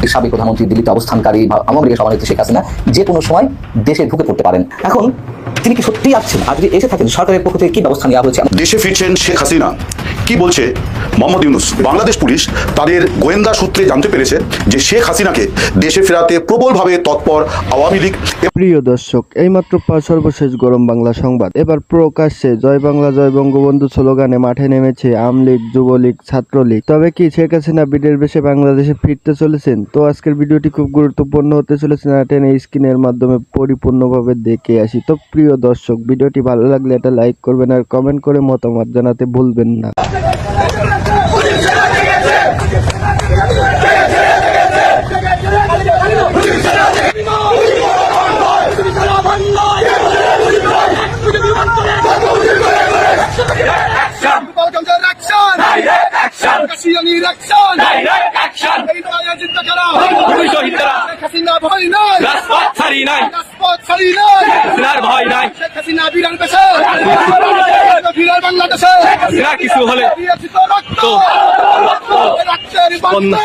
বাংলাদেশের সাবেক প্রধানমন্ত্রী দিল্লিতে অবস্থানকারী আওয়ামী লীগের সভানেত্রী শেখ হাসিনা যে কোনো সময় দেশে ঢুকে পড়তে পারেন। এখন তিনি কি সত্যিই আসছেন? আর যদি এসে থাকেন, সরকারের পক্ষ থেকে কি ব্যবস্থা নেওয়া হয়েছে? দেশে ফিরছেন শেখ হাসিনা, কি বলছে মোহাম্মদ ইউনূস? বাংলাদেশ পুলিশ তাদের গোয়েন্দা সূত্রে জানতে পেরেছে যে শেখ হাসিনাকে দেশে ফেরাতে প্রবলভাবে তৎপর আওয়ামী লীগ। প্রিয় দর্শক, এইমাত্র সর্বশেষ গরম বাংলা সংবাদ। এবার প্রকাশ্যে জয় বাংলা জয় বঙ্গবন্ধু স্লোগানে মাঠে নেমেছে আওয়ামী লীগ, যুবলীগ, ছাত্রলীগ। তবে কি শেখ হাসিনা বিদের বেশে বাংলাদেশে ফিরতে চলেছেন? তো আজকের ভিডিওটি খুব গুরুত্বপূর্ণ হতে চলেছে, না টেনে স্ক্রিনের মাধ্যমে পরিপূর্ণভাবে দেখে আসি। তো প্রিয় দর্শক, ভিডিওটি ভালো লাগলে এটা লাইক করবেন আর কমেন্ট করে মতামত জানাতে ভুলবেন না। কিছু হলে বাংলা